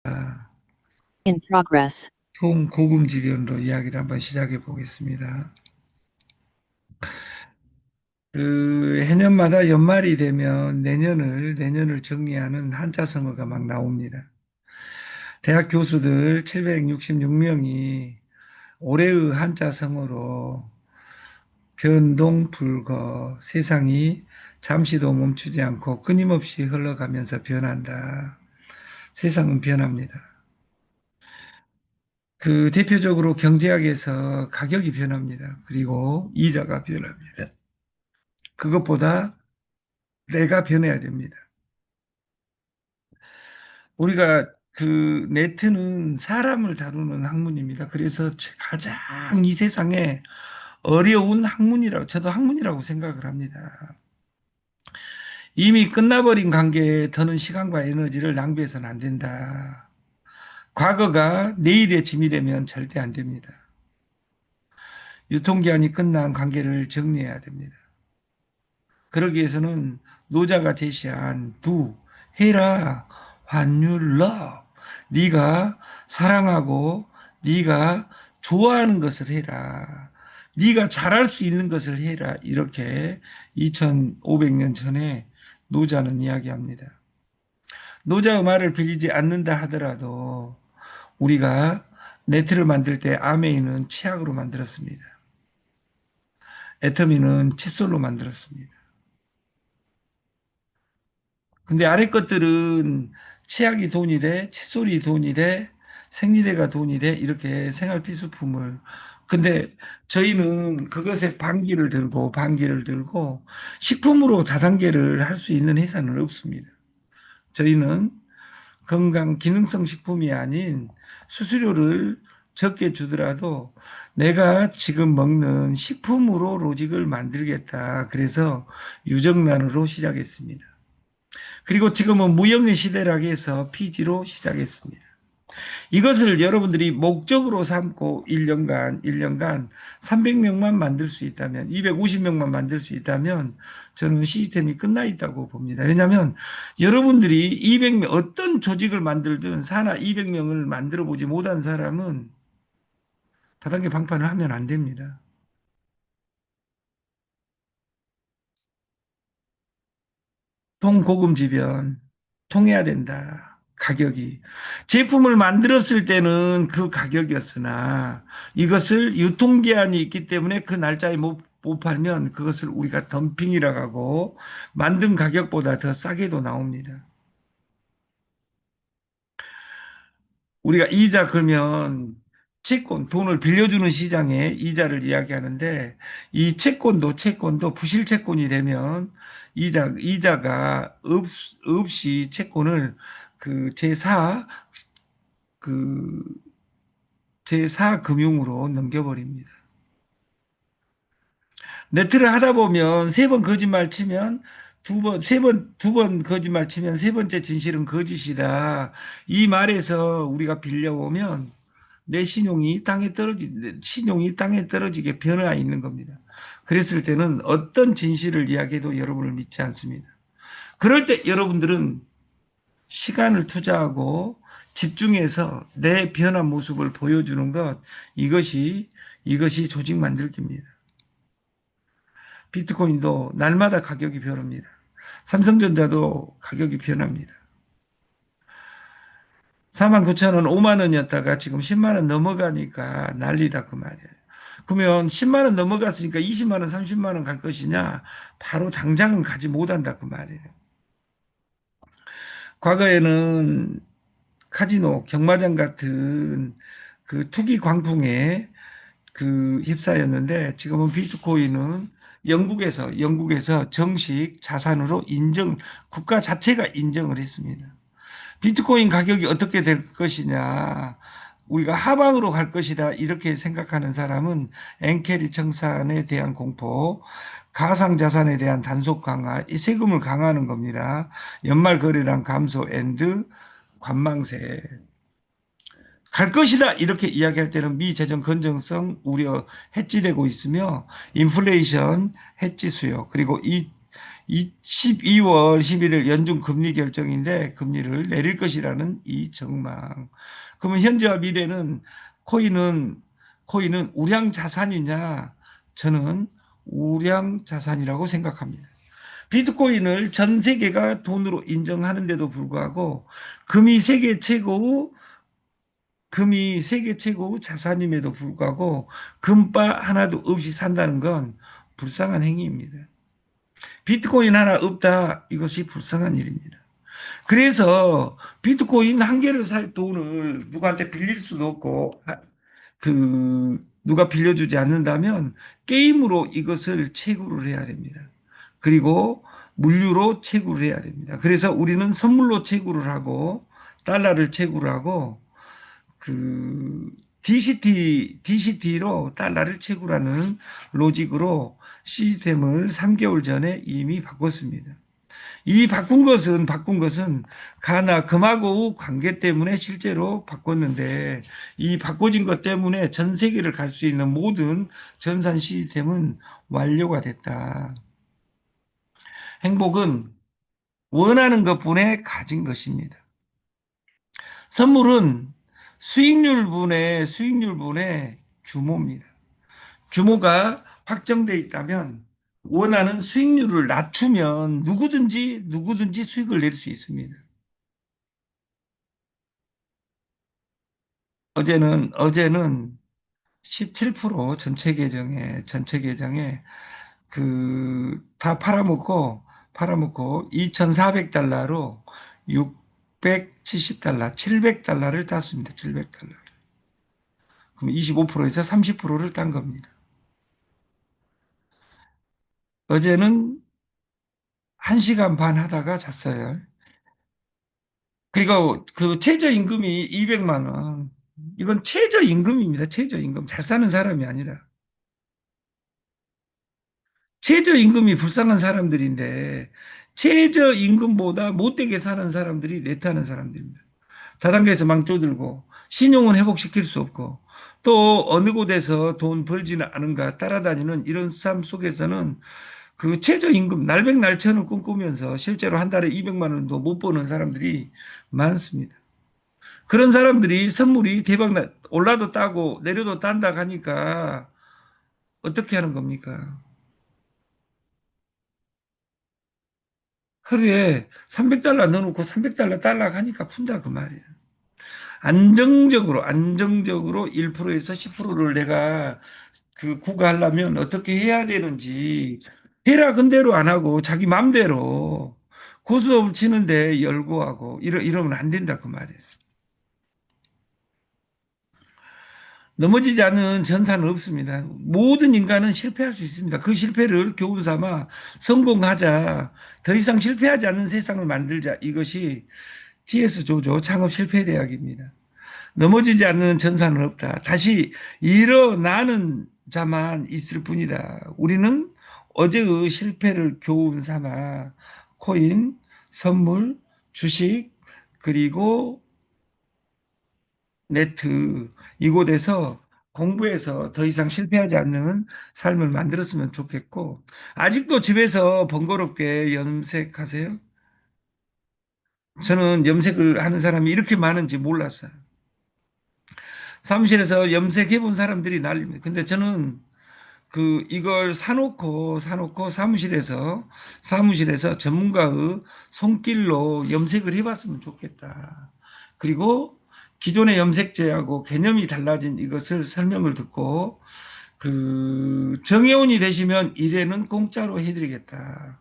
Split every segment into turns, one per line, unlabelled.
In progress.
통고금지변으로 이야기를 한번 시작해 보겠습니다. 해년마다 연말이 되면 내년을 정리하는 한자성어가 막 나옵니다. 대학 교수들 766명이 올해의 한자성어로 변동불거, 세상이 잠시도 멈추지 않고 끊임없이 흘러가면서 변한다. 세상은 변합니다. 대표적으로 경제학에서 가격이 변합니다. 그리고 이자가 변합니다. 그것보다 내가 변해야 됩니다. 우리가 네트는 사람을 다루는 학문입니다. 그래서 가장 이 세상에 어려운 학문이라고, 저도 학문이라고 생각을 합니다. 이미 끝나버린 관계에 더는 시간과 에너지를 낭비해서는 안 된다. 과거가 내일의 짐이 되면 절대 안 됩니다. 유통기한이 끝난 관계를 정리해야 됩니다. 그러기 위해서는 노자가 제시한 해라, 환율러. 네가 사랑하고 네가 좋아하는 것을 해라. 네가 잘할 수 있는 것을 해라. 이렇게 2500년 전에 노자는 이야기합니다. 노자의 말을 빌리지 않는다 하더라도 우리가 네트를 만들 때 아메이는 치약으로 만들었습니다. 애터미는 칫솔로 만들었습니다. 근데 아래 것들은 치약이 돈이 돼, 칫솔이 돈이 돼, 생리대가 돈이 돼, 이렇게 생활 필수품을. 근데 저희는 그것에 반기를 들고 식품으로 다단계를 할 수 있는 회사는 없습니다. 저희는 건강 기능성 식품이 아닌 수수료를 적게 주더라도 내가 지금 먹는 식품으로 로직을 만들겠다. 그래서 유정란으로 시작했습니다. 그리고 지금은 무형의 시대라고 해서 PG로 시작했습니다. 이것을 여러분들이 목적으로 삼고 1년간 300명만 만들 수 있다면, 250명만 만들 수 있다면 저는 시스템이 끝나 있다고 봅니다. 왜냐하면 여러분들이 200명, 어떤 조직을 만들든 산하 200명을 만들어 보지 못한 사람은 다단계 방판을 하면 안 됩니다. 통고금지변 통해야 된다. 가격이. 제품을 만들었을 때는 그 가격이었으나 이것을 유통기한이 있기 때문에 그 날짜에 못 팔면 그것을 우리가 덤핑이라고 하고 만든 가격보다 더 싸게도 나옵니다. 우리가 이자 걸면 채권, 돈을 빌려주는 시장에 이자를 이야기하는데 이 채권도 부실 채권이 되면 이자가 없이 채권을 그 제4, 그 제4 금융으로 넘겨버립니다. 네트를 하다 보면 세 번 거짓말 치면 두 번 거짓말 치면 세 번째 진실은 거짓이다. 이 말에서 우리가 빌려오면 내 신용이 땅에 떨어지게 변화 있는 겁니다. 그랬을 때는 어떤 진실을 이야기해도 여러분을 믿지 않습니다. 그럴 때 여러분들은 시간을 투자하고 집중해서 내 변한 모습을 보여주는 것, 이것이 조직 만들기입니다. 비트코인도 날마다 가격이 변합니다. 삼성전자도 가격이 변합니다. 4만 9천 원, 5만 원이었다가 지금 10만 원 넘어가니까 난리다 그 말이에요. 그러면 10만 원 넘어갔으니까 20만 원, 30만 원 갈 것이냐? 바로 당장은 가지 못한다 그 말이에요. 과거에는 카지노, 경마장 같은 그 투기 광풍에 휩싸였는데 지금은 비트코인은 영국에서 정식 자산으로 국가 자체가 인정을 했습니다. 비트코인 가격이 어떻게 될 것이냐, 우리가 하방으로 갈 것이다 이렇게 생각하는 사람은 엔캐리 청산에 대한 공포, 가상자산에 대한 단속 강화, 이 세금을 강화하는 겁니다. 연말 거래량 감소 앤드 관망세. 갈 것이다 이렇게 이야기할 때는 미 재정 건전성 우려 해지되고 있으며 인플레이션 해지 수요 그리고 12월 11일 연준 금리 결정인데 금리를 내릴 것이라는 이 전망. 그러면 현재와 미래는 코인은 코인은 우량 자산이냐? 저는 우량 자산이라고 생각합니다. 비트코인을 전 세계가 돈으로 인정하는데도 불구하고 금이 세계 최고의 금이 세계 최고의 자산임에도 불구하고 금바 하나도 없이 산다는 건 불쌍한 행위입니다. 비트코인 하나 없다. 이것이 불쌍한 일입니다. 그래서 비트코인 한 개를 살 돈을 누구한테 빌릴 수도 없고, 누가 빌려주지 않는다면 게임으로 이것을 채굴을 해야 됩니다. 그리고 물류로 채굴을 해야 됩니다. 그래서 우리는 선물로 채굴을 하고, 달러를 채굴을 하고, 그 DCT로 달러를 채굴하는 로직으로 시스템을 3개월 전에 이미 바꿨습니다. 이 바꾼 것은 가나 금하고 관계 때문에 실제로 바꿨는데 이 바꿔진 것 때문에 전 세계를 갈 수 있는 모든 전산 시스템은 완료가 됐다. 행복은 원하는 것분에 가진 것입니다. 선물은 수익률분의 규모입니다. 규모가 확정돼 있다면 원하는 수익률을 낮추면 누구든지 수익을 낼 수 있습니다. 어제는 17% 전체 계정에 다 팔아먹고 2,400달러로 670달러, 700달러를 땄습니다. 700달러. 그럼 25%에서 30%를 딴 겁니다. 어제는 1시간 반 하다가 잤어요. 그리고 그 최저임금이 200만 원. 이건 최저임금입니다. 최저임금. 잘 사는 사람이 아니라. 최저임금이 불쌍한 사람들인데 최저임금보다 못되게 사는 사람들이 내타는 사람들입니다. 다단계에서 망조들고 신용은 회복시킬 수 없고 또 어느 곳에서 돈 벌지는 않은가 따라다니는 이런 삶 속에서는 그 최저임금 날백날천을 꿈꾸면서 실제로 한 달에 200만 원도 못 버는 사람들이 많습니다. 그런 사람들이 선물이 대박 올라도 따고 내려도 딴다 하니까 어떻게 하는 겁니까? 하루에 300달러 넣어놓고 300달러 달라 하니까 푼다 그 말이에요. 안정적으로 1%에서 10%를 내가 구가하려면 어떻게 해야 되는지 해라 근대로 안 하고 자기 맘대로 고스톱을 치는데 열고하고 이러면 안 된다 그 말이에요. 넘어지지 않는 전사는 없습니다. 모든 인간은 실패할 수 있습니다. 그 실패를 교훈 삼아 성공하자. 더 이상 실패하지 않는 세상을 만들자. 이것이 TS 조조 창업 실패 대학입니다. 넘어지지 않는 전사는 없다. 다시 일어나는 자만 있을 뿐이다. 우리는 어제의 실패를 교훈 삼아 코인, 선물, 주식, 그리고 네트 이곳에서 공부해서 더 이상 실패하지 않는 삶을 만들었으면 좋겠고 아직도 집에서 번거롭게 염색하세요? 저는 염색을 하는 사람이 이렇게 많은지 몰랐어요. 사무실에서 염색해 본 사람들이 난립니다. 근데 저는 이걸 사놓고 사무실에서 전문가의 손길로 염색을 해봤으면 좋겠다. 그리고 기존의 염색제하고 개념이 달라진 이것을 설명을 듣고 정회원이 되시면 1회는 공짜로 해드리겠다.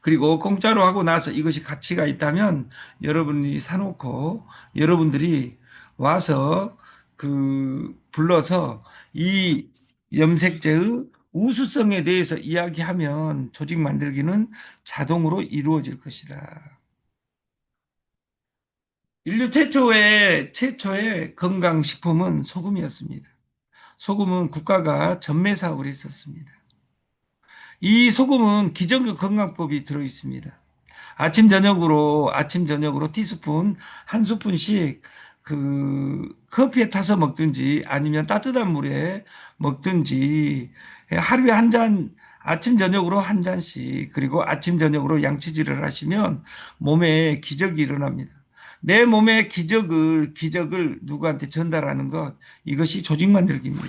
그리고 공짜로 하고 나서 이것이 가치가 있다면 여러분이 사놓고 여러분들이 와서 불러서 이 염색제의 우수성에 대해서 이야기하면 조직 만들기는 자동으로 이루어질 것이다. 인류 최초의 건강식품은 소금이었습니다. 소금은 국가가 전매 사업을 했었습니다. 이 소금은 기존의 건강법이 들어 있습니다. 아침 저녁으로 티스푼 한 스푼씩 커피에 타서 먹든지 아니면 따뜻한 물에 먹든지 하루에 한 잔 아침 저녁으로 한 잔씩 그리고 아침 저녁으로 양치질을 하시면 몸에 기적이 일어납니다. 내 몸의 기적을 누구한테 전달하는 것 이것이 조직 만들기입니다.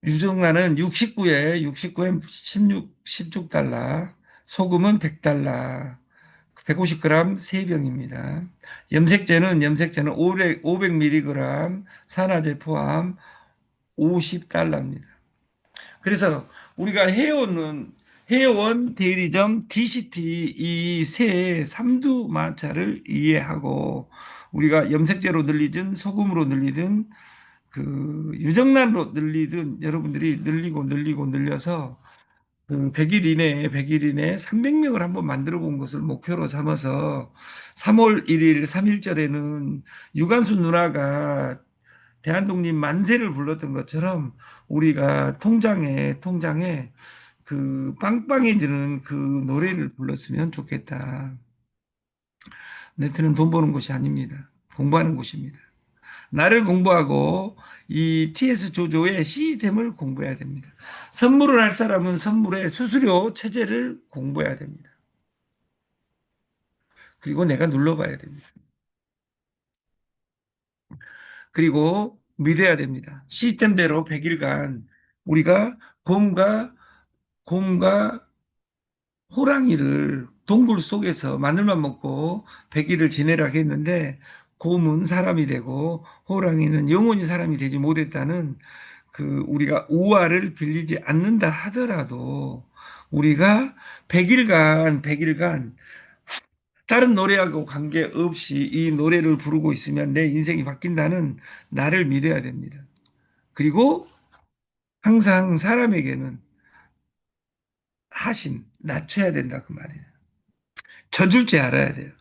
유정란은 69에 16달러, 소금은 100달러, 150g 3병입니다. 염색제는 500mg, 산화제 포함 50달러입니다. 그래서 우리가 해온 대리점 DCT 이 세 삼두마차를 이해하고 우리가 염색제로 늘리든 소금으로 늘리든 그 유정란으로 늘리든 여러분들이 늘리고 늘려서 그 100일 이내에 300명을 한번 만들어 본 것을 목표로 삼아서 3월 1일 3일절에는 유관순 누나가 대한독립 만세를 불렀던 것처럼 우리가 통장에 그 빵빵해지는 그 노래를 불렀으면 좋겠다. 네트는 돈 버는 곳이 아닙니다. 공부하는 곳입니다. 나를 공부하고 이 TS 조조의 시스템을 공부해야 됩니다. 선물을 할 사람은 선물의 수수료 체제를 공부해야 됩니다. 그리고 내가 눌러봐야 됩니다. 그리고 믿어야 됩니다. 시스템대로 100일간 우리가 곰과 곰과 호랑이를 동굴 속에서 마늘만 먹고 100일을 지내라고 했는데 곰은 사람이 되고 호랑이는 영원히 사람이 되지 못했다는 그 우리가 우화를 빌리지 않는다 하더라도 우리가 100일간 다른 노래하고 관계없이 이 노래를 부르고 있으면 내 인생이 바뀐다는 나를 믿어야 됩니다. 그리고 항상 사람에게는 낮춰야 된다 그 말이에요. 져줄 줄 알아야 돼요.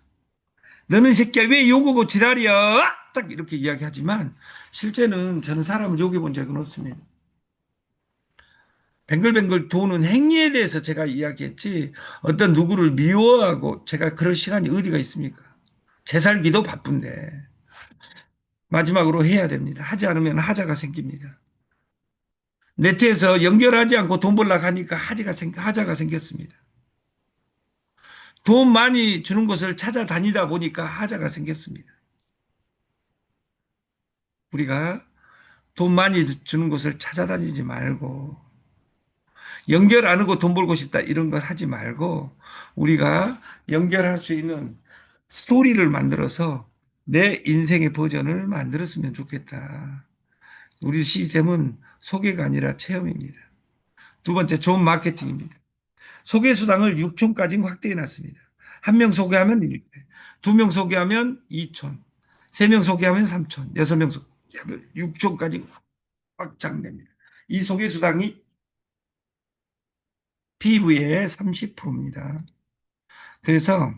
너는 새끼야 왜 욕하고 지랄이야? 딱 이렇게 이야기하지만 실제는 저는 사람을 욕해 본 적은 없습니다. 뱅글뱅글 도는 행위에 대해서 제가 이야기했지 어떤 누구를 미워하고 제가 그럴 시간이 어디가 있습니까? 제 살기도 바쁜데 마지막으로 해야 됩니다. 하지 않으면 하자가 생깁니다. 네트에서 연결하지 않고 돈 벌려고 하니까 하자가 생겼습니다. 돈 많이 주는 곳을 찾아다니다 보니까 하자가 생겼습니다. 우리가 돈 많이 주는 곳을 찾아다니지 말고 연결 안 하고 돈 벌고 싶다 이런 거 하지 말고 우리가 연결할 수 있는 스토리를 만들어서 내 인생의 버전을 만들었으면 좋겠다. 우리 시스템은 소개가 아니라 체험입니다. 두 번째, 좋은 마케팅입니다. 소개 수당을 6촌까지 확대해 놨습니다. 한 명 소개하면 1회, 두 명 소개하면 2촌, 세 명 소개하면 3촌, 여섯 명 소개하면 6촌까지 확장됩니다. 이 소개 수당이 PV의 30%입니다. 그래서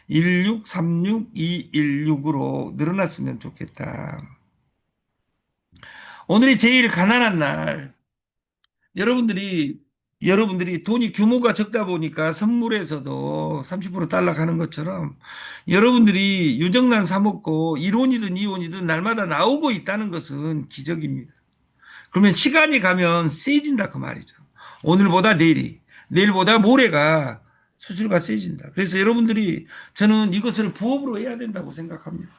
1636, 216으로 늘어났으면 좋겠다. 오늘이 제일 가난한 날. 여러분들이 돈이 규모가 적다 보니까 선물에서도 30% 딸락하는 것처럼 여러분들이 유정란 사 먹고 1원이든 2원이든 날마다 나오고 있다는 것은 기적입니다. 그러면 시간이 가면 세진다 그 말이죠. 오늘보다 내일보다 모레가 수수료가 세진다. 그래서 여러분들이 저는 이것을 부업으로 해야 된다고 생각합니다.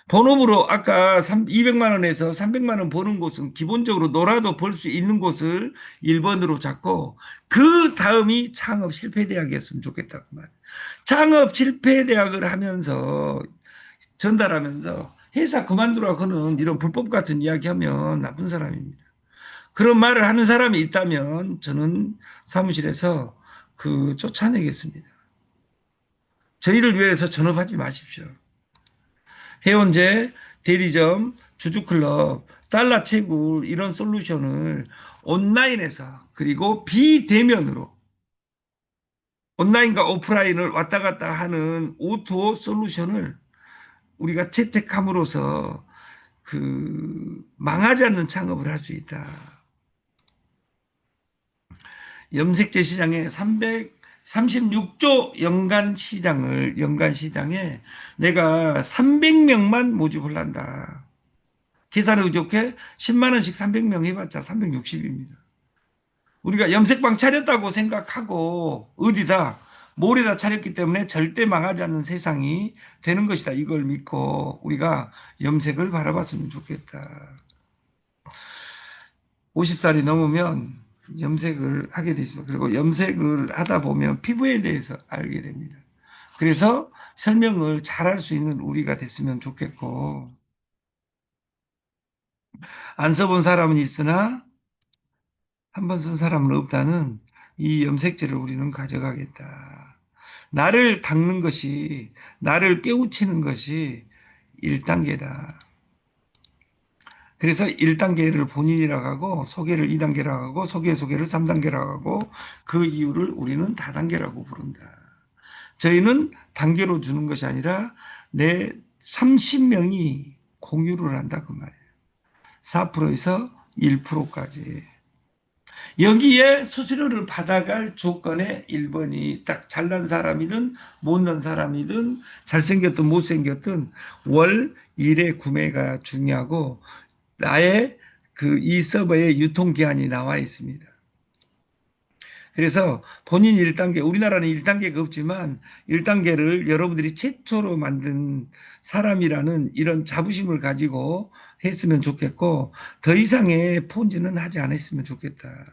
본업으로 아까 200만 원에서 300만 원 버는 곳은 기본적으로 놀아도 벌 수 있는 곳을 1번으로 잡고 그 다음이 창업 실패 대학이었으면 좋겠다 그 말. 창업 실패 대학을 하면서 전달하면서 회사 그만두라고 하는 이런 불법 같은 이야기하면 나쁜 사람입니다. 그런 말을 하는 사람이 있다면 저는 사무실에서 그 쫓아내겠습니다. 저희를 위해서 전업하지 마십시오. 해운제, 대리점, 주주클럽, 달러채굴 이런 솔루션을 온라인에서 그리고 비대면으로 온라인과 오프라인을 왔다 갔다 하는 오토 솔루션을 우리가 채택함으로써 그 망하지 않는 창업을 할 수 있다. 염색제 시장에 336조 연간 시장에 내가 300명만 모집을 한다. 계산하기 좋게 10만 원씩 300명 해봤자 360입니다. 우리가 염색방 차렸다고 생각하고 어디다 몰에다 차렸기 때문에 절대 망하지 않는 세상이 되는 것이다. 이걸 믿고 우리가 염색을 바라봤으면 좋겠다. 50살이 넘으면 염색을 하게 되죠. 그리고 염색을 하다 보면 피부에 대해서 알게 됩니다. 그래서 설명을 잘할 수 있는 우리가 됐으면 좋겠고, 안 써본 사람은 있으나 한 번 쓴 사람은 없다는 이 염색제를 우리는 가져가겠다. 나를 닦는 것이, 나를 깨우치는 것이 1단계다. 그래서 1단계를 본인이라고 하고, 소개를 2단계라고 하고, 소개를 3단계라고 하고, 그 이유를 우리는 다단계라고 부른다. 저희는 단계로 주는 것이 아니라 내 30명이 공유를 한다 그 말이에요. 4%에서 1%까지. 여기에 수수료를 받아갈 조건의 1번이 딱 잘난 사람이든 못난 사람이든 잘생겼든 못생겼든 월 1회 구매가 중요하고 나의 그 이 서버에 유통기한이 나와 있습니다. 그래서 본인 1단계, 우리나라는 1단계가 없지만 1단계를 여러분들이 최초로 만든 사람이라는 이런 자부심을 가지고 했으면 좋겠고 더 이상의 폰지는 하지 않았으면 좋겠다.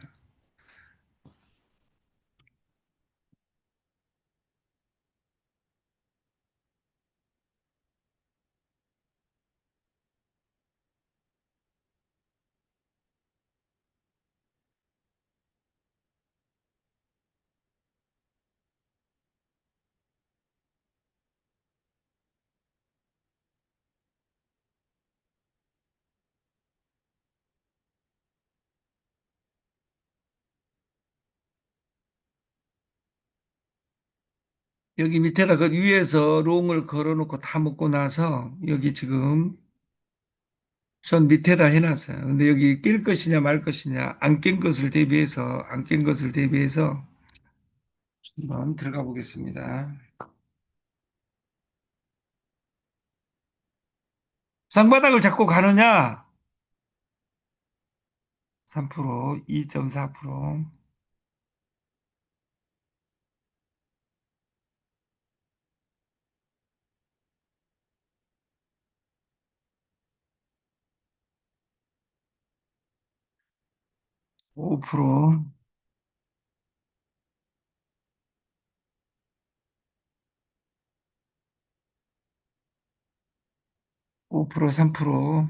여기 밑에다 그 위에서 롱을 걸어놓고 다 먹고 나서 여기 지금 전 밑에다 해놨어요. 근데 여기 낄 것이냐 말 것이냐 안 낀 것을 대비해서 안 낀 것을 대비해서 한번 들어가 보겠습니다. 쌍바닥을 잡고 가느냐? 3%, 2.4%, 5%, 5%, 3%.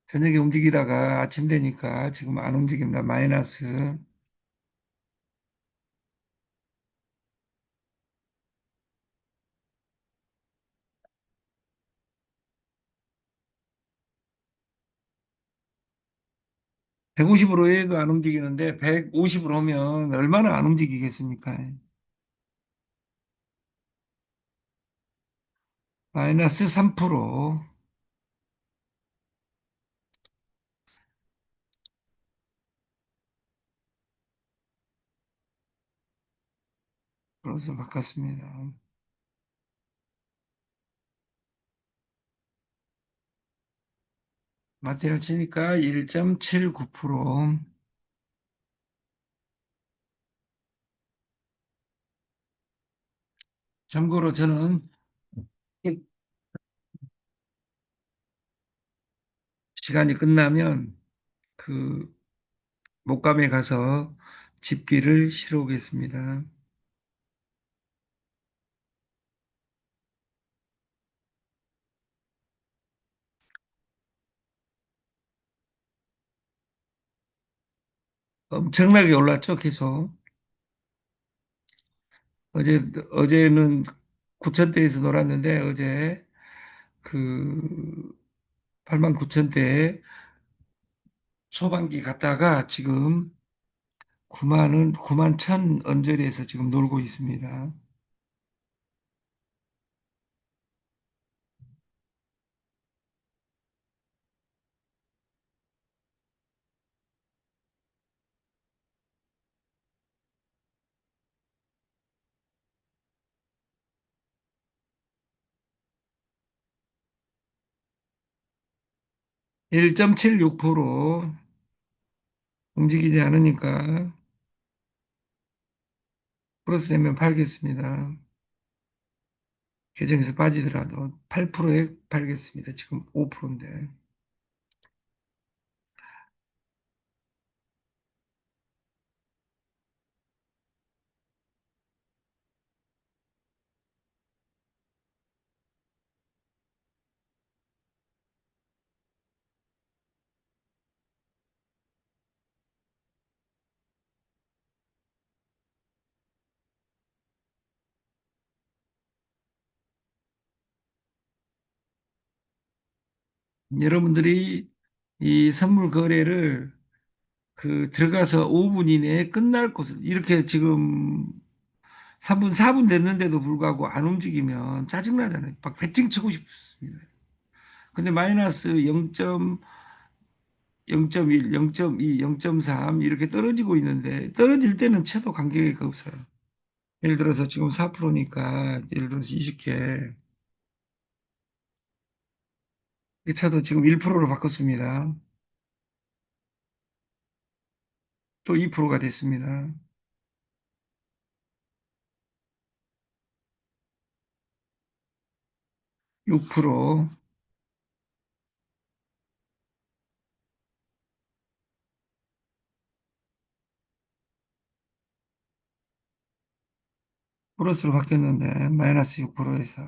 저녁에 움직이다가 아침 되니까 지금 안 움직입니다. 마이너스. 150으로 해도 안 움직이는데 150으로 하면 얼마나 안 움직이겠습니까? 마이너스 3%. 플러스 바꿨습니다. 마테리얼 치니까 1.79%. 참고로 저는 시간이 끝나면 그 목감에 가서 집기를 실어 오겠습니다. 엄청나게 올랐죠, 계속. 어제는 9천대에서 놀았는데 어제 그 8만 9천대 초반기 갔다가 지금 9만 천 언저리에서 지금 놀고 있습니다. 1.76% 움직이지 않으니까 플러스 되면 팔겠습니다. 계정에서 빠지더라도 8%에 팔겠습니다. 지금 5%인데. 여러분들이 이 선물 거래를 들어가서 5분 이내에 끝날 곳을 이렇게 지금 3분, 4분 됐는데도 불구하고 안 움직이면 짜증나잖아요. 막 배팅 치고 싶습니다. 근데 마이너스 0.1, 0.2, 0.3 이렇게 떨어지고 있는데 떨어질 때는 채도 관계가 없어요. 예를 들어서 지금 4%니까 예를 들어서 20개 이 차도 지금 1%로 바꿨습니다. 또 2%가 됐습니다. 6%. 플러스로 바뀌었는데 마이너스 6%에서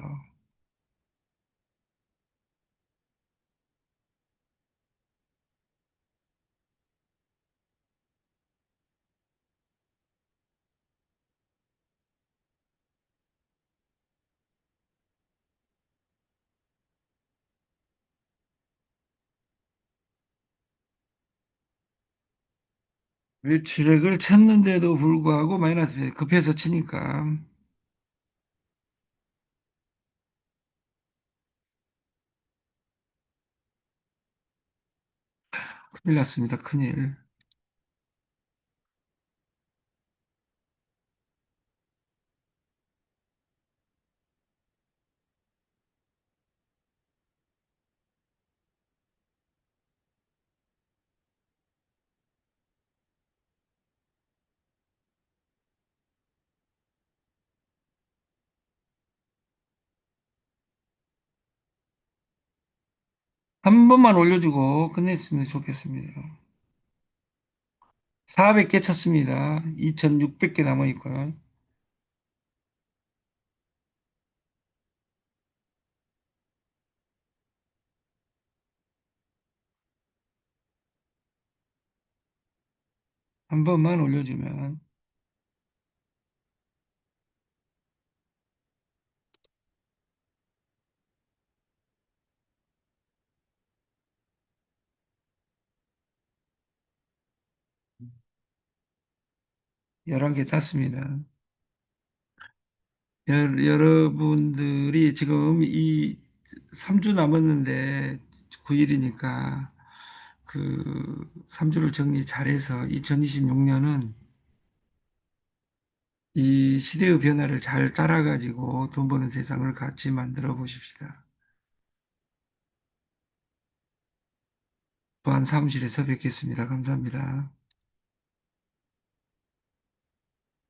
매출액을 쳤는데도 불구하고 마이너스 급해서 치니까 큰일 났습니다. 큰일. 한 번만 올려주고 끝냈으면 좋겠습니다. 400개 쳤습니다. 2,600개 남아있고요. 한 번만 올려주면 11개 땄습니다. 여러분들이 지금 이 3주 남았는데 9일이니까 3주를 정리 잘해서 2026년은 이 시대의 변화를 잘 따라가지고 돈 버는 세상을 같이 만들어 보십시다. 보안 사무실에서 뵙겠습니다. 감사합니다.